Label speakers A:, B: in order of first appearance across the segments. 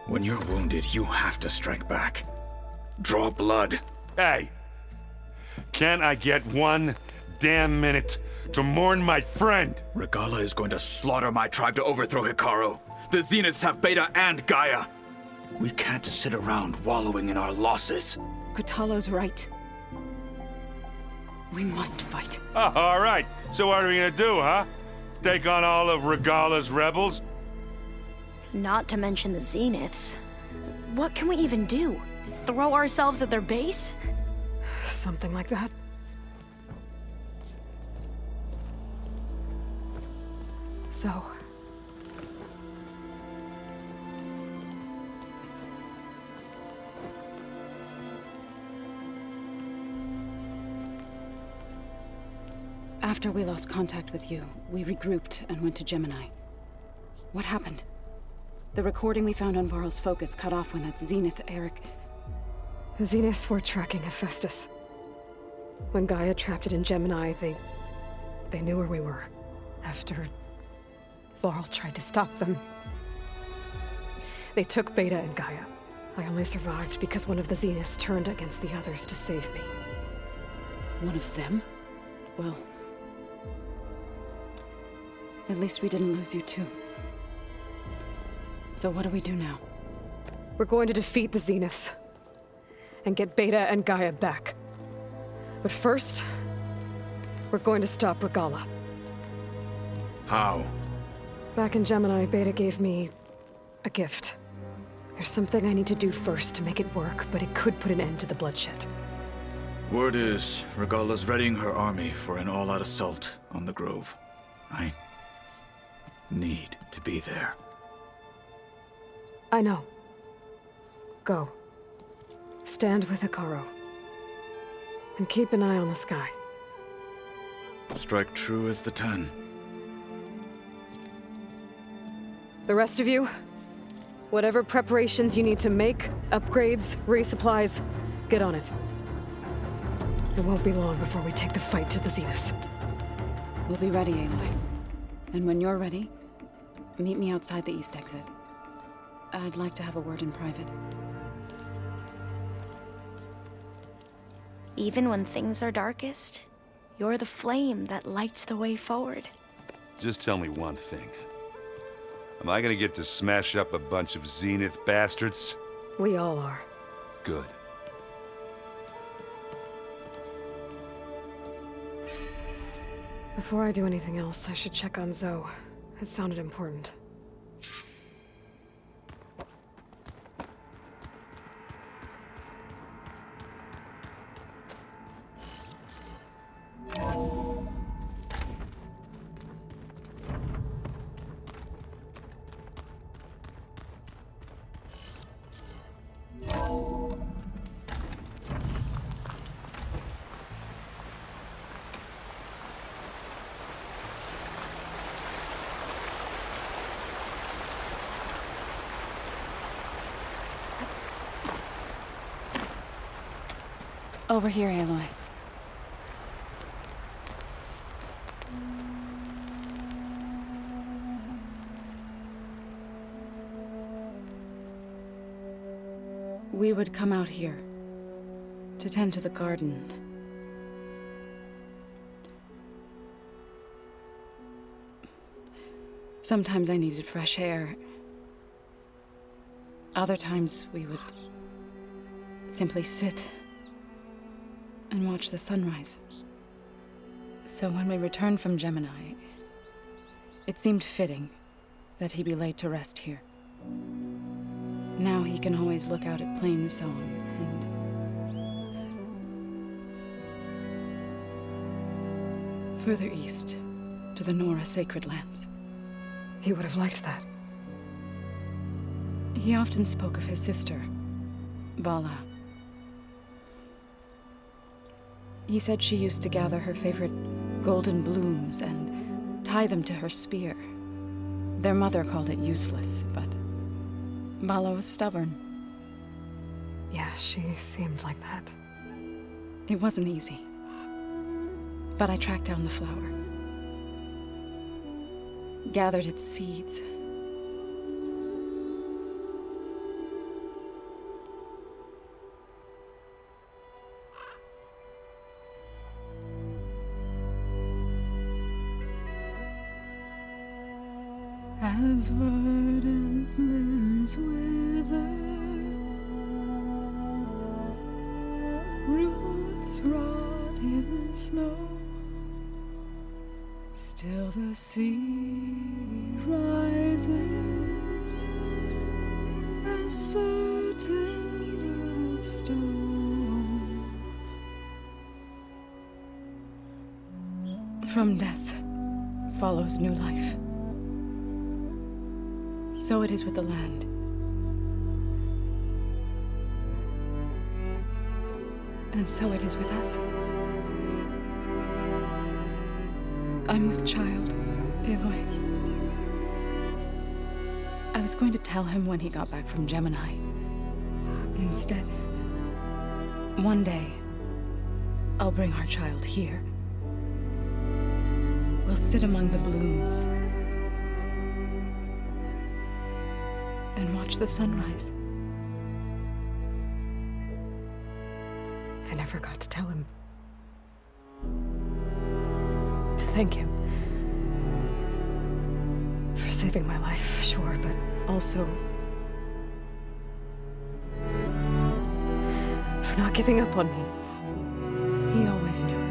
A: When you're wounded, you have to strike back. Draw blood.
B: Hey! Can't I get one damn minute to mourn my friend?
A: Regalla is going to slaughter my tribe to overthrow Hekarro. The Zeniths have Beta and Gaia. We can't sit around wallowing in our losses.
C: Kotallo's right. We must fight.
B: Oh, all right. So what are we gonna do, huh? Take on all of Regalla's rebels?
D: Not to mention the Zeniths. What can we even do? Throw ourselves at their base?
C: Something like that. So...
E: After we lost contact with you, we regrouped and went to Gemini. What happened? The recording we found on Varl's focus cut off when that Zenith Eric...
C: The Zeniths were tracking Hephaestus. When Gaia trapped it in Gemini, they knew where we were. After Varl tried to stop them, they took Beta and Gaia. I only survived because one of the Zeniths turned against the others to save me.
E: One of them? Well... at least we didn't lose you too. So what do we do now?
C: We're going to defeat the Zeniths. And get Beta and Gaia back. But first, we're going to stop Regalla.
A: How?
C: Back in Gemini, Beta gave me a gift. There's something I need to do first to make it work, but it could put an end to the bloodshed.
A: Word is, Regalla's readying her army for an all-out assault on the Grove. I need to be there.
C: I know. Go. Stand with Hekarro. And keep an eye on the sky.
A: Strike true as the 10.
C: The rest of you, whatever preparations you need to make, upgrades, resupplies, get on it. It won't be long before we take the fight to the Zeniths.
E: We'll be ready, Aloy. And when you're ready, meet me outside the east exit. I'd like to have a word in private.
D: Even when things are darkest, you're the flame that lights the way forward.
B: Just tell me one thing. Am I gonna get to smash up a bunch of Zenith bastards?
C: We all are.
B: Good.
C: Before I do anything else, I should check on Zoe. It sounded important.
E: Over here, Aloy. We would come out here to tend to the garden. Sometimes I needed fresh air. Other times we would simply sit and watch the sunrise. So when we returned from Gemini, it seemed fitting that he be laid to rest here. Now he can always look out at Plainsong and further east to the Nora Sacred Lands.
C: He would have liked that.
E: He often spoke of his sister, Vala. He said she used to gather her favorite golden blooms and tie them to her spear. Their mother called it useless, but Vala was stubborn.
C: Yeah, she seemed like that.
E: It wasn't easy. But I tracked down the flower. Gathered its seeds. as verdant limbs wither, roots rot in snow, still the sea rises as certain as stone. From death follows new life. So it is with the land. And so it is with us. I'm with child, Aloy. I was going to tell him when he got back from Gemini. Instead, one day, I'll bring our child here. We'll sit among the blooms and watch the sunrise.
C: I never got to tell him. To thank him. For saving my life, sure, but also for not giving up on me.
E: He always knew.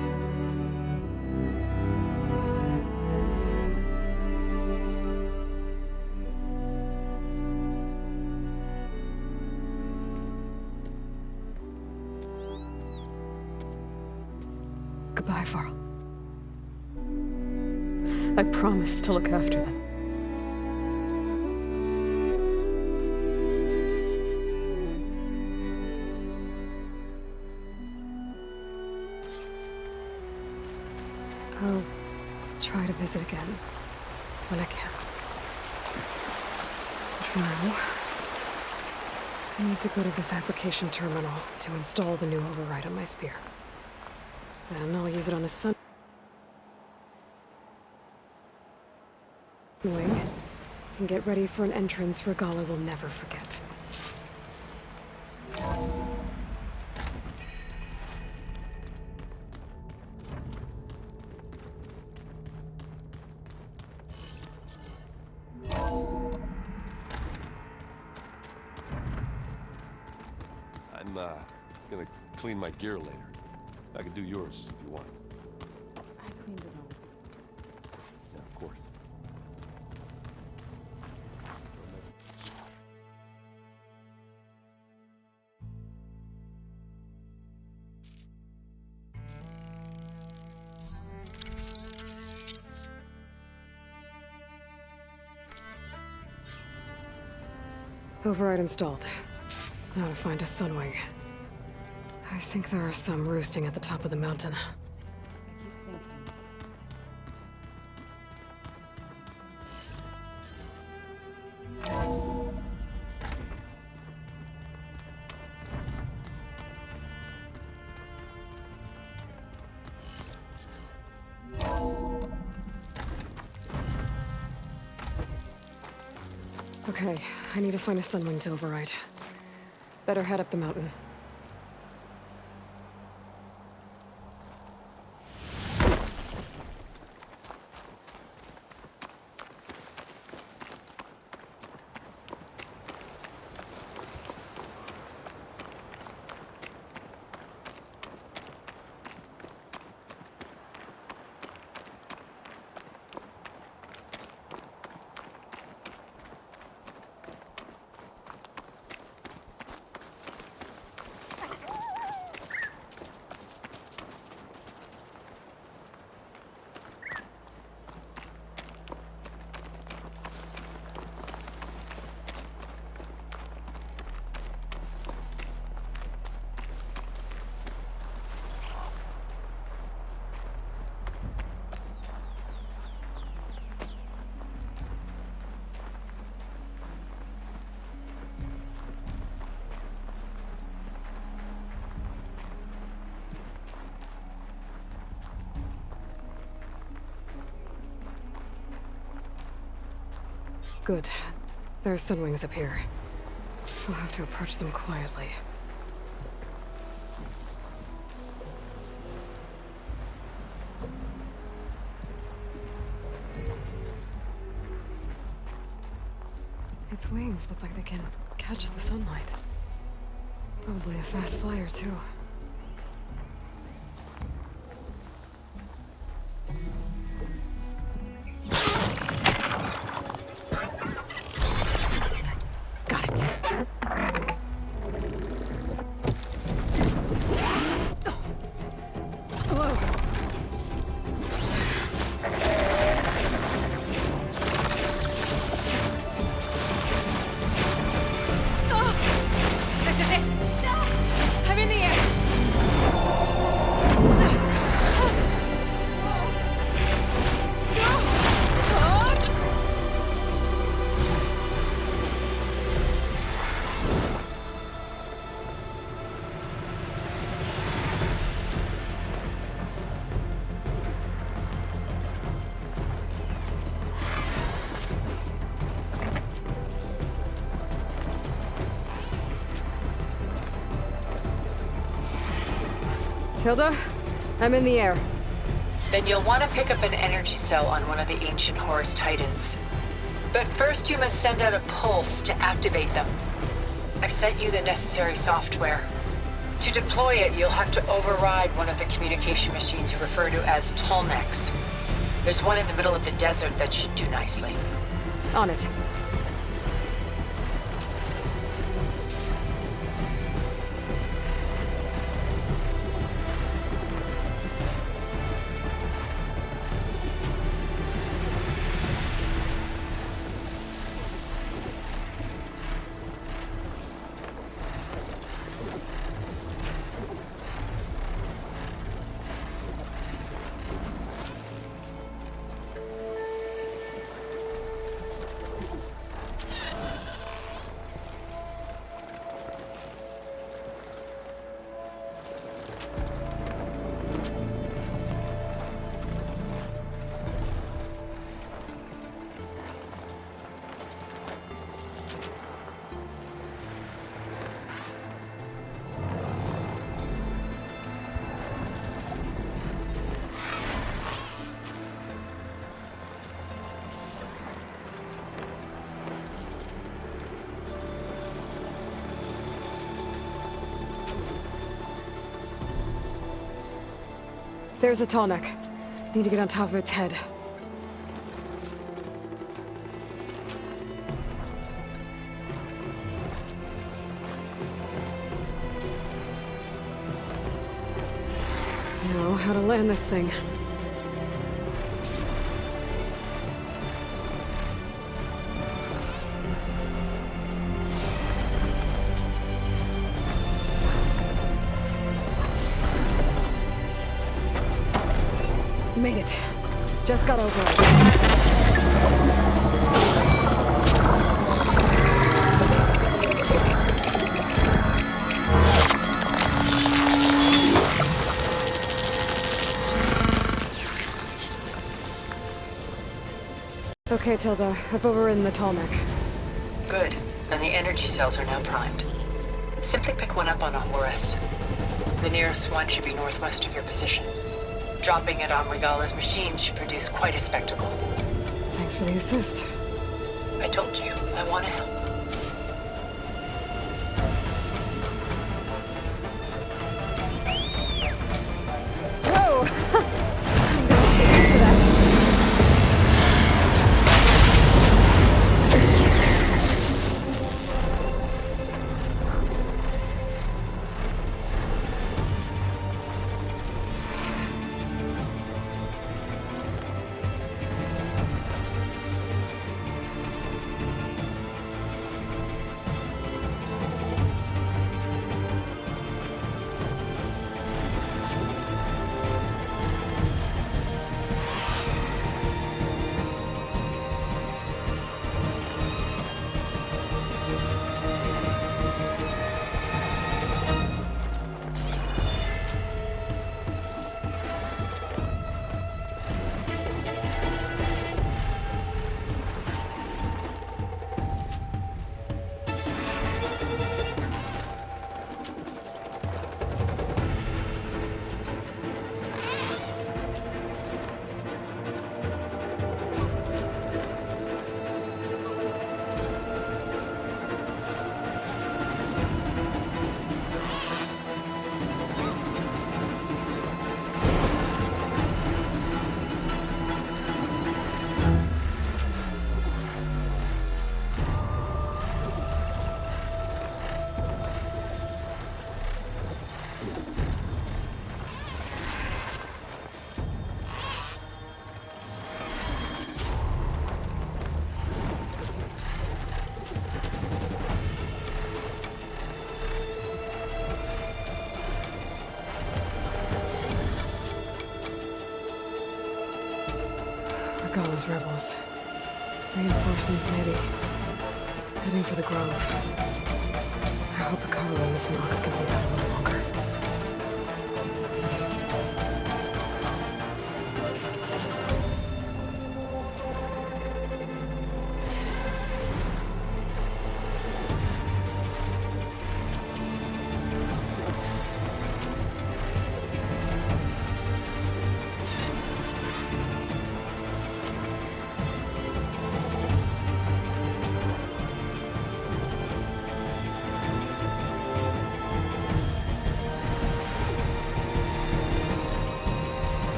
C: Goodbye, Varl. I promise to look after them. I'll try to visit again when I can. But for now, I need to go to the fabrication terminal to install the new override on my spear. Then I'll use it on a sun wing and get ready for an entrance Regalla will never forget.
B: I'm gonna clean my gear later. I can do yours if you want.
E: I cleaned it all.
B: Yeah, of course.
C: Override installed. Now to find a sunwing. I think there are some roosting at the top of the mountain.
E: I keep thinking.
C: Okay, I need to find a sunwing to override. Better head up the mountain. Good. There are sunwings up here. I'll have to approach them quietly. Its wings look like they can catch the sunlight. Probably a fast flyer, too. Got it.
E: This is it! I'm in the air!
C: Tilda, I'm in the air.
F: Then you'll want to pick up an energy cell on one of the ancient Horus Titans. But first you must send out a pulse to activate them. I've sent you the necessary software. To deploy it, you'll have to override one of the communication machines you refer to as Tolnecs. There's one in the middle of the desert that should do nicely.
C: On it. There's a Tallneck. Need to get on top of its head. Know how to land this thing. Made it. Just got over it. Okay, Tilda. I've overridden the Tallneck.
F: Good. And the energy cells are now primed. Simply pick one up on a Horus. The nearest one should be northwest of your position. Dropping it on Regala's machine should produce quite a spectacle.
C: Thanks for the assist.
F: I told you, I want to help.
C: Whoa! I'm gonna get used to that. those rebels. Reinforcements, maybe. Heading for the Grove. I hope Akaro and this Noct can hold out a little longer.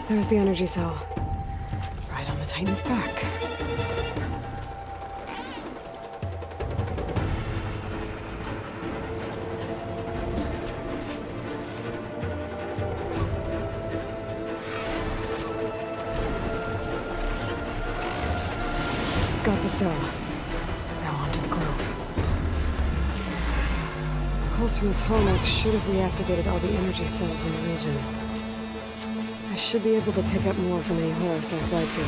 C: There's the energy cell. Right on the Titan's back. Got the cell. Now on to the Grove. Pulse from the Tarmac should have reactivated all the energy cells in the region. I should be able to pick up more from any Horus I fly to.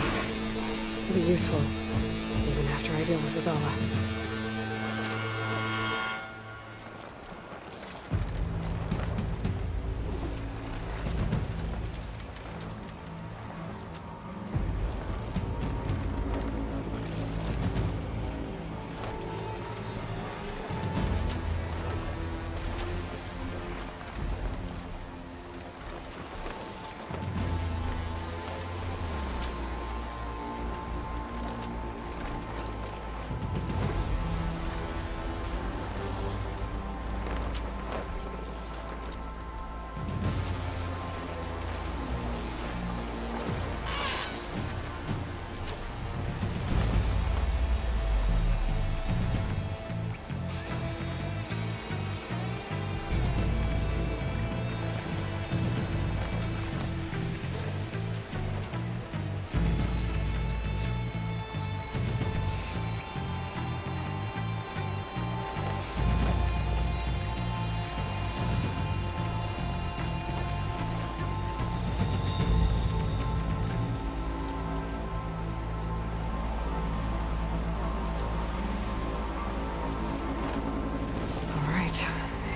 C: It'll be useful, even after I deal with Regalla.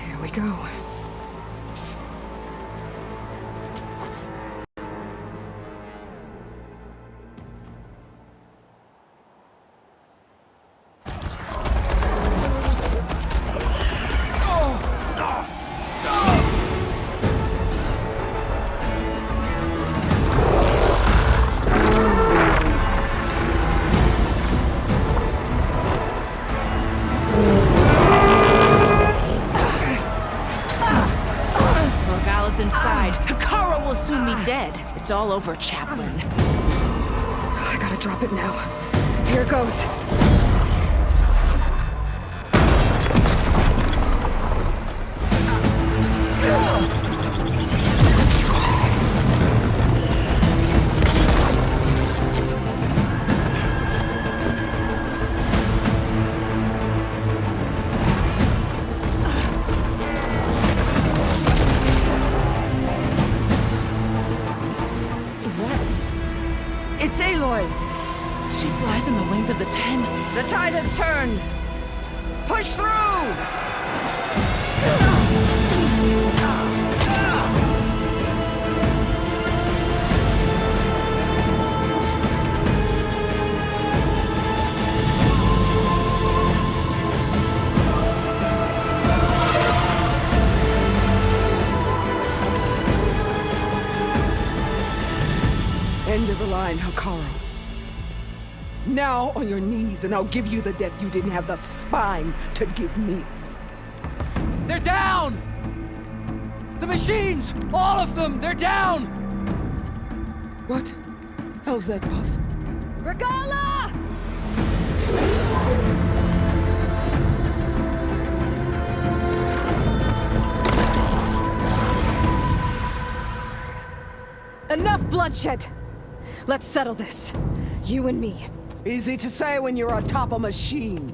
C: Here we go.
G: Inside. Akaro will soon be dead. It's all over, Chaplain.
C: I gotta drop it now. Here it goes.
G: It's Aloy! She flies on the wings of the Ten.
H: The tide has turned! Push through! End of the line, Akaro. Now on your knees, and I'll give you the death you didn't have the spine to give me.
I: They're down! The machines! All of them! They're down!
H: What? How's that possible?
C: Regalla! Enough bloodshed! Let's settle this. You and me.
H: Easy to say when you're atop a machine.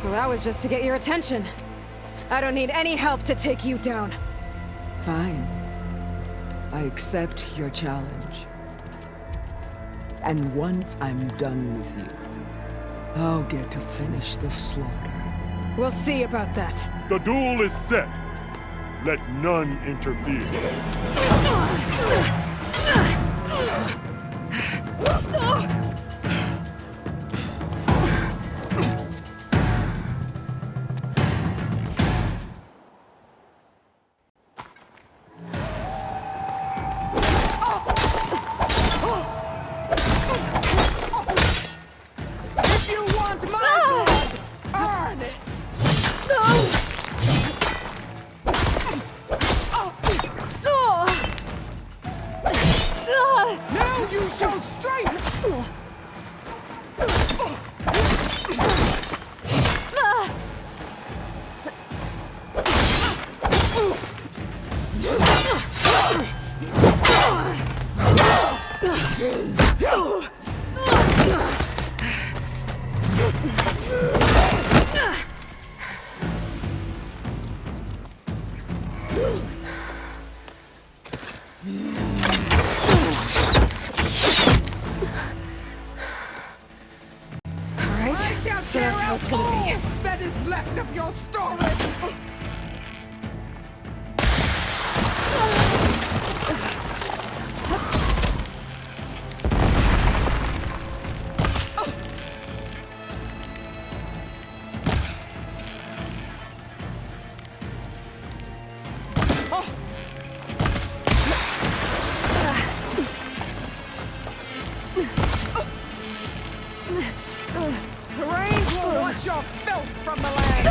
C: Well, that was just to get your attention. I don't need any help to take you down.
H: Fine. I accept your challenge. And once I'm done with you, I'll get to finish the slaughter.
C: We'll see about that.
J: The duel is set. Let none interfere.
H: If you want my blood, earn it! Now you shall strike!
C: Alright, so that's how it's gonna be.
H: That is left of your story! The rains will wash your filth from the land!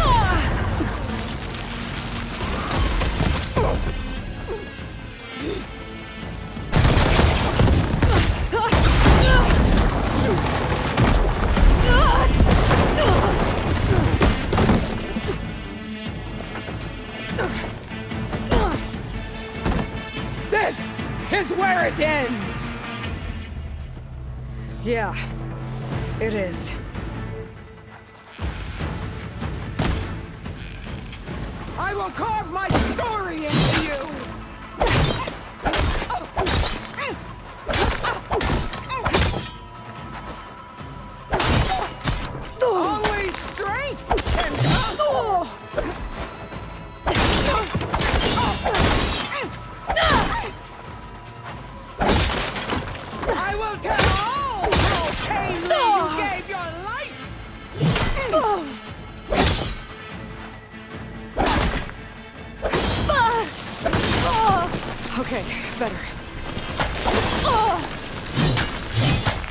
H: This is where it ends!
C: Yeah, it is.
H: I will carve my story into you! Only strength can I will tell all how painfully you gave your life!
C: Okay, better.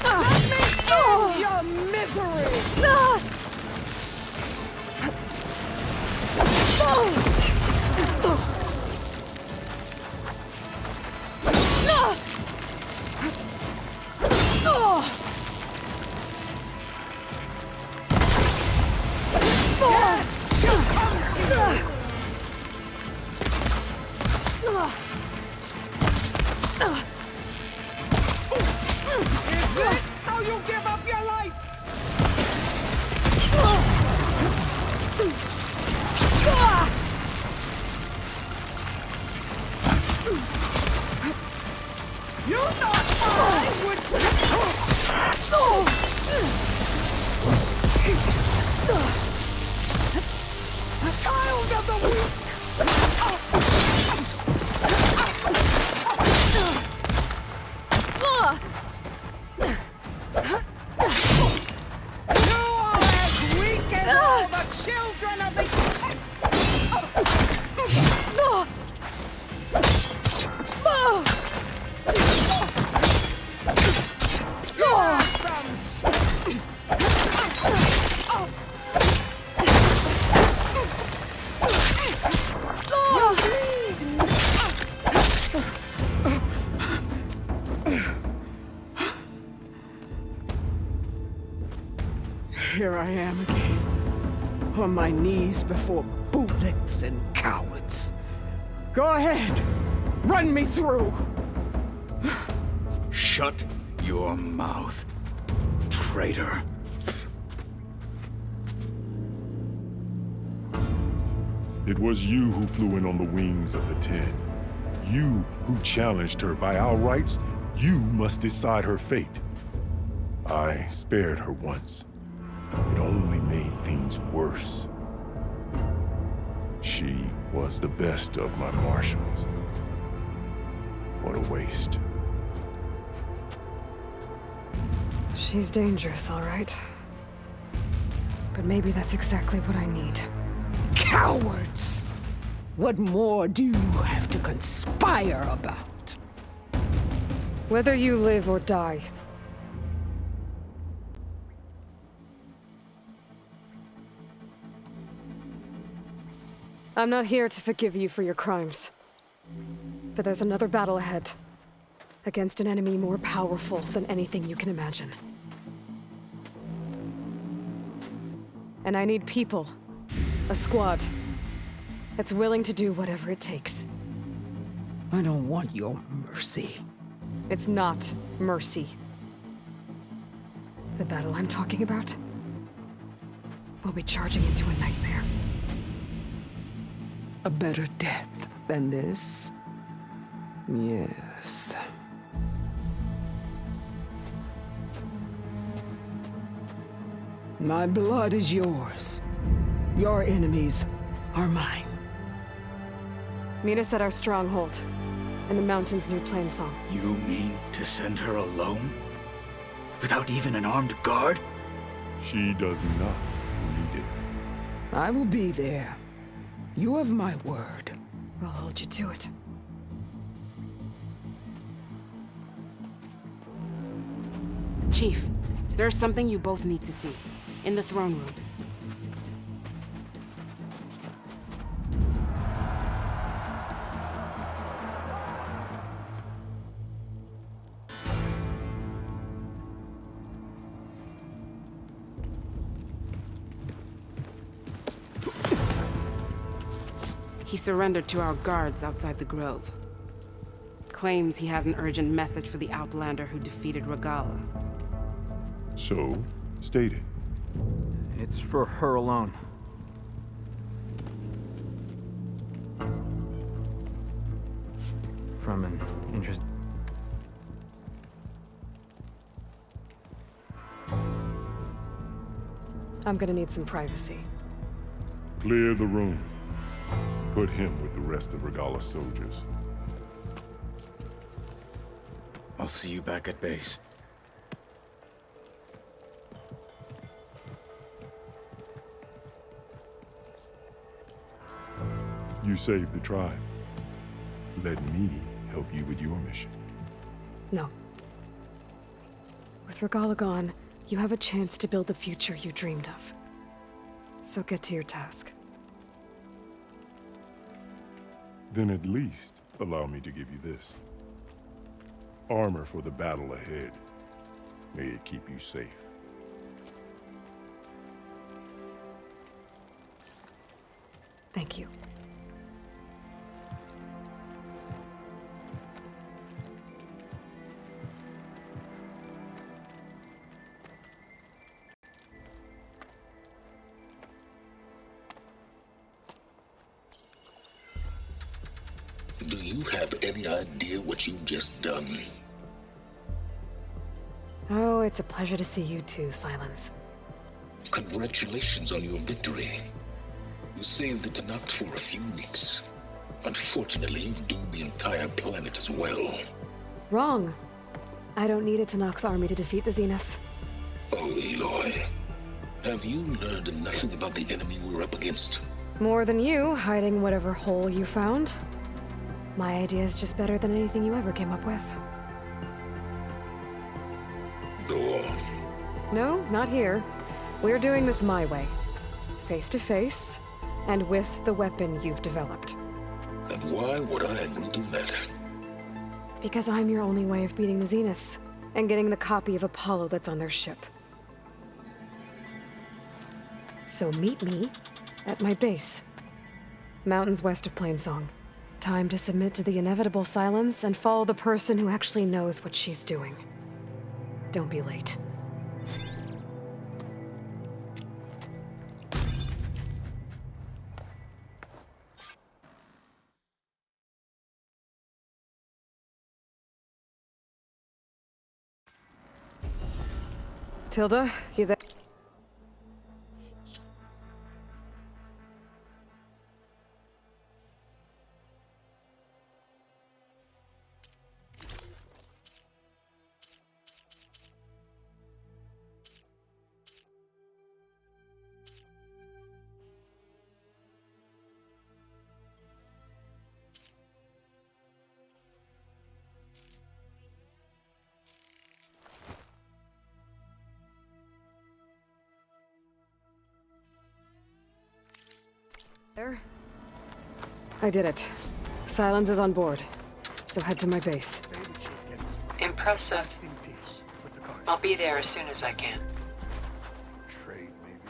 H: Let me end your misery! Is this how you give up your life? You thought I would... Child of the weak! You are as weak as all the children of the... You're Here I am again, on my knees before bootlets and cowards. Go ahead. Run me through.
A: Shut your mouth, traitor.
J: It was you who flew in on the wings of the Ten. You who challenged her. By our rights, you must decide her fate. I spared her once. It only made things worse. She was the best of my marshals. What a waste.
C: She's dangerous, all right. But maybe that's exactly what I need.
H: Cowards! What more do you have to conspire about?
C: Whether you live or die. I'm not here to forgive you for your crimes. But there's another battle ahead. Against an enemy more powerful than anything you can imagine. And I need people. A squad. That's willing to do whatever it takes.
H: I don't want your mercy.
C: It's not mercy. The battle I'm talking about will be charging into a nightmare.
H: A better death than this? Yes. My blood is yours. Your enemies are mine.
C: Meet us at our stronghold, in the mountains near Plainsong.
A: You mean to send her alone? Without even an armed guard?
J: She does not need it.
H: I will be there. You have my word.
C: I'll hold you to it.
K: Chief, there's something you both need to see. In the throne room. He surrendered to our guards outside the grove. Claims he has an urgent message for the Outlander who defeated Regalla.
J: So, state it.
I: It's for her alone. From an interest...
C: I'm gonna need some privacy.
J: Clear the room. Put him with the rest of Regalla's soldiers.
A: I'll see you back at base.
J: You saved the tribe. Let me help you with your mission.
C: No. With Regalla gone, you have a chance to build the future you dreamed of. So get to your task.
J: Then at least allow me to give you this. Armor for the battle ahead. May it keep you safe.
C: Thank you.
L: Do you have any idea what you've just done?
C: Oh, it's a pleasure to see you too, Silence.
L: Congratulations on your victory. You saved the Tenakth for a few weeks. Unfortunately, you've doomed the entire planet as well.
C: Wrong. I don't need a Tenakth army to defeat the Zeniths.
L: Oh, Aloy. Have you learned nothing about the enemy we're up against?
C: More than you, hiding whatever hole you found. My idea is just better than anything you ever came up with.
L: Go on.
C: No, not here. We're doing this my way. Face to face, and with the weapon you've developed.
L: And why would I agree to that?
C: Because I'm your only way of beating the Zeniths, and getting the copy of Apollo that's on their ship. So meet me at my base. Mountains west of Plainsong. Time to submit to the inevitable silence and follow the person who actually knows what she's doing. Don't be late. Tilda, you there? There? I did it. Silence is on board, so head to my base.
F: Impressive. I'll be there as soon as I can.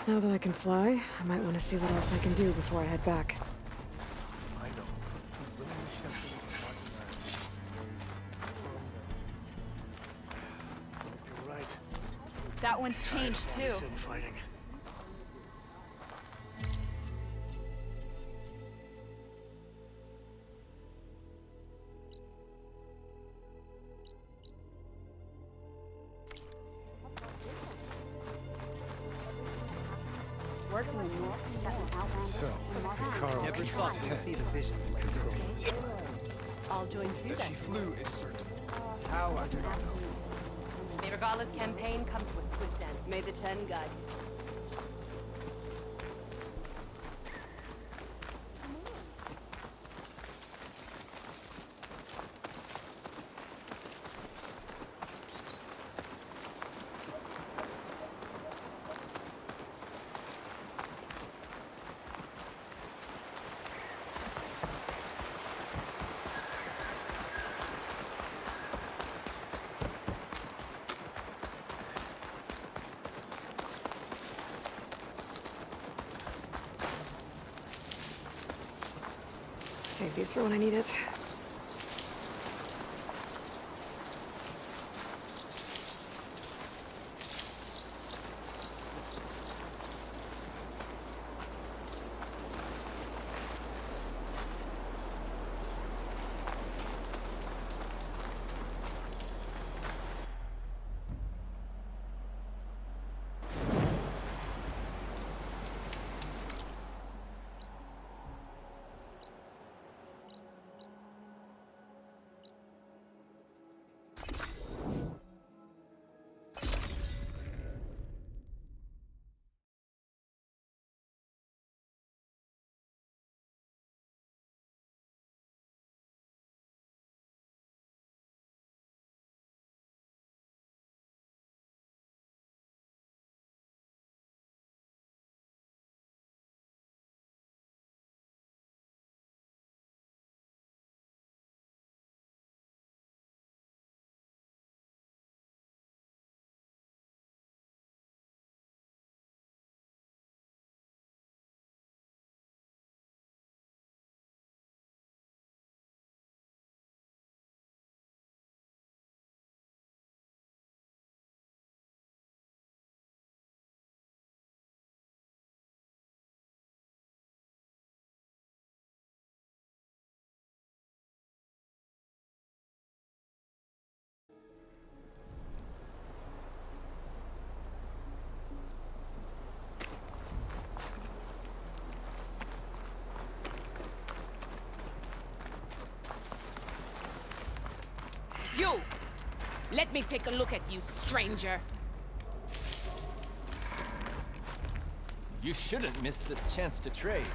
C: Now that I can fly, I might want to see what else I can do before I head back.
E: That one's changed too.
I: Never thought we'd see the vision like this.
G: I'll join you
M: That
G: then.
M: she flew is certain. How, I do not know.
G: May Regalla's campaign come to a swift end. May the Ten guide you.
C: Save these for when I need it.
K: You! Let me take a look at you, stranger.
I: You shouldn't miss this chance to trade.